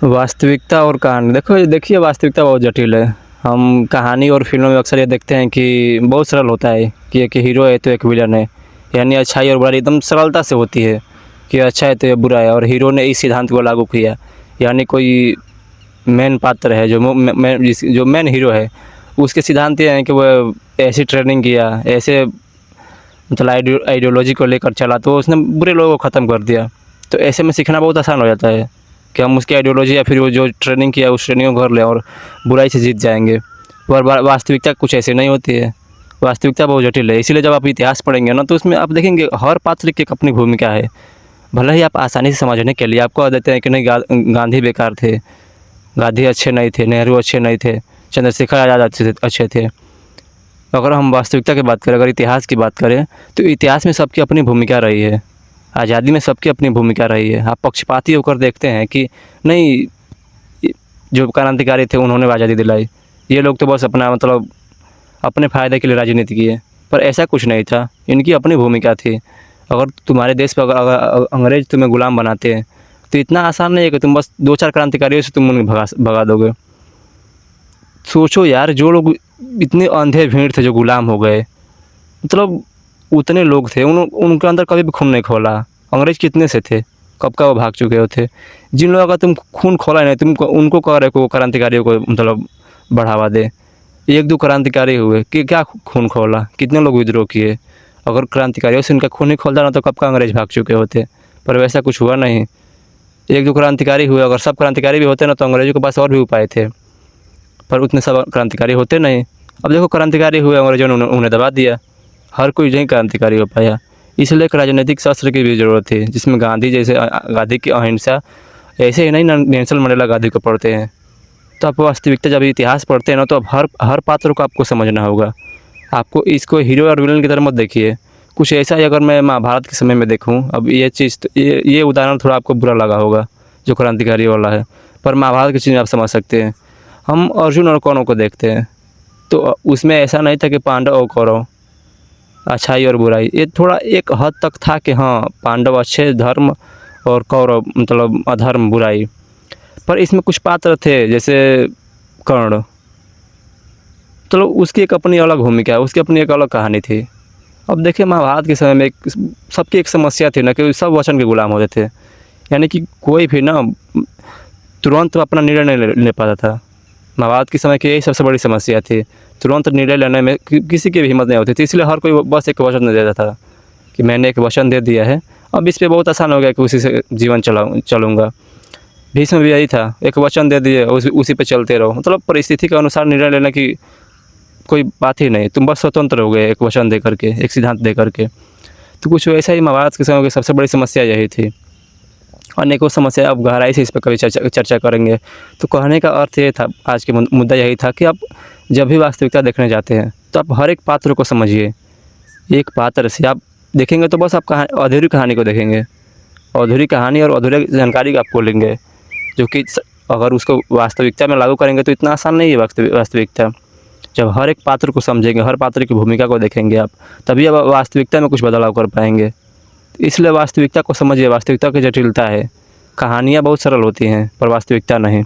वास्तविकता और कहानी देखिए वास्तविकता बहुत जटिल है। हम कहानी और फ़िल्मों में अक्सर ये देखते हैं कि बहुत सरल होता है कि एक हीरो है तो एक विलन है, यानी अच्छाई और बुराई एकदम सरलता से होती है कि अच्छा है तो ये बुरा है, और हीरो ने इस सिद्धांत को लागू किया। यानी कोई मेन पात्र है जो मेन हीरो है, उसके सिद्धांत ये हैं कि वह ऐसी ट्रेनिंग किया, ऐसे मतलब आइडियोलॉजी को लेकर चला तो उसने बुरे लोगों को ख़त्म कर दिया। तो ऐसे में सीखना बहुत आसान हो जाता है कि हम उसकी आइडियोलॉजी या फिर वो जो ट्रेनिंग किया उस ट्रेनिंग को कर लें और बुराई से जीत जाएंगे। पर वास्तविकता कुछ ऐसी नहीं होती है। वास्तविकता बहुत जटिल है। इसीलिए जब आप इतिहास पढ़ेंगे ना तो उसमें आप देखेंगे हर पात्र की एक अपनी भूमिका है। भले ही आप आसानी से समझने के लिए आपको कह देते हैं कि नहीं गांधी बेकार थे, गांधी अच्छे नहीं थे, नेहरू अच्छे नहीं थे, चंद्रशेखर आज़ाद अच्छे थे। अगर हम वास्तविकता की बात करें, अगर इतिहास की बात करें तो इतिहास में सबकी अपनी भूमिका रही है। आज़ादी में सबकी अपनी भूमिका रही है। आप पक्षपाती होकर देखते हैं कि नहीं, जो क्रांतिकारी थे उन्होंने आज़ादी दिलाई, ये लोग तो बस अपना मतलब अपने फ़ायदे के लिए राजनीति किए। पर ऐसा कुछ नहीं था, इनकी अपनी भूमिका थी। अगर तुम्हारे देश पर अगर अंग्रेज़ तुम्हें गुलाम बनाते हैं तो इतना आसान नहीं है कि तुम बस 2-4 क्रांतिकारियों से तुम उन्हें भगा दोगे। सोचो यार, जो लोग इतने अंधे भीड़ थे जो गुलाम हो गए, मतलब उतने लोग थे, उनके अंदर कभी भी खून नहीं खौला। अंग्रेज कितने से थे, कब का वो भाग चुके होते। जिन लोगों का तुम खून खौला नहीं, तुम उनको कह रहे हो क्रांतिकारियों को मतलब बढ़ावा दे। 1-2 क्रांतिकारी हुए कि क्या खून खौला, कितने लोग विद्रोह किए। अगर क्रांतिकारियों से उनका खून ही खौलता ना तो कब का अंग्रेज भाग चुके होते। पर वैसा कुछ हुआ नहीं। 1-2 क्रांतिकारी हुए। अगर सब क्रांतिकारी भी होते ना तो अंग्रेजों के पास और भी उपाय थे, पर उतने सब क्रांतिकारी होते नहीं। अब देखो, क्रांतिकारी हुए, अंग्रेजों ने उन्हें दबा दिया। हर कोई नहीं क्रांतिकारी हो पाया। इसलिए एक राजनीतिक शास्त्र की भी ज़रूरत थी, जिसमें गांधी जैसे गांधी की अहिंसा, ऐसे ही नहीं नेल्सन मंडेला गांधी को पढ़ते हैं। तो आप वास्तविकता जब इतिहास पढ़ते हैं ना तो अब हर हर पात्र को आपको समझना होगा। आपको इसको हीरो और विलन की तरह मत देखिए। कुछ ऐसा ही अगर मैं महाभारत के समय में देखूँ, अब ये चीज़ तो ये उदाहरण थोड़ा आपको बुरा लगा होगा जो क्रांतिकारी वाला है, पर महाभारत की चीज़ आप समझ सकते हैं। हम अर्जुन और कौरव को देखते हैं तो उसमें ऐसा नहीं था कि पांडव और कौरव, अच्छाई और बुराई, ये थोड़ा एक हद तक था कि हाँ, पांडव अच्छे धर्म और कौरव मतलब अधर्म बुराई। पर इसमें कुछ पात्र थे जैसे कर्ण, चलो उसकी एक अपनी अलग भूमिका है, उसकी अपनी एक अलग कहानी थी। अब देखिए महाभारत के समय में सबकी एक समस्या थी ना कि सब वचन के गुलाम होते थे। यानी कि कोई भी ना तुरंत अपना निर्णय नहीं ले पाता था। महाभारत के समय की यही सबसे बड़ी समस्या थी। तुरंत निर्णय लेने में किसी की भी हिम्मत नहीं होती थी। इसलिए हर कोई बस एक वचन दे देता था कि मैंने एक वचन दे दिया है, अब इस पे बहुत आसान हो गया कि उसी से जीवन चलूँगा। भीष्म भी यही था, एक वचन दे दिए, उसी पे चलते रहो। मतलब परिस्थिति के अनुसार निर्णय लेने की कोई बात ही नहीं, तुम बस स्वतंत्र हो गए एक वचन दे करके, एक सिद्धांत दे करके। तो कुछ वैसा ही महाभारत के समय की सबसे बड़ी समस्या यही थी। अनेकों समस्या, अब गहराई से इस पर कभी चर्चा करेंगे। तो कहने का अर्थ ये था, आज के मुद्दा यही था कि आप जब भी वास्तविकता देखने जाते हैं तो आप हर एक पात्र को समझिए। एक पात्र से आप देखेंगे तो बस आप अधूरी कहानी को देखेंगे, अधूरी कहानी और अधूरी जानकारी आपको लेंगे, जो कि अगर उसको वास्तविकता में लागू करेंगे तो इतना आसान नहीं है वास्तविकता। जब हर एक पात्र को समझेंगे, हर पात्र की भूमिका को देखेंगे आप, तभी आप वास्तविकता में कुछ बदलाव कर पाएंगे। इसलिए वास्तविकता को समझिए। वास्तविकता की जटिलता है। कहानियाँ बहुत सरल होती हैं पर वास्तविकता नहीं।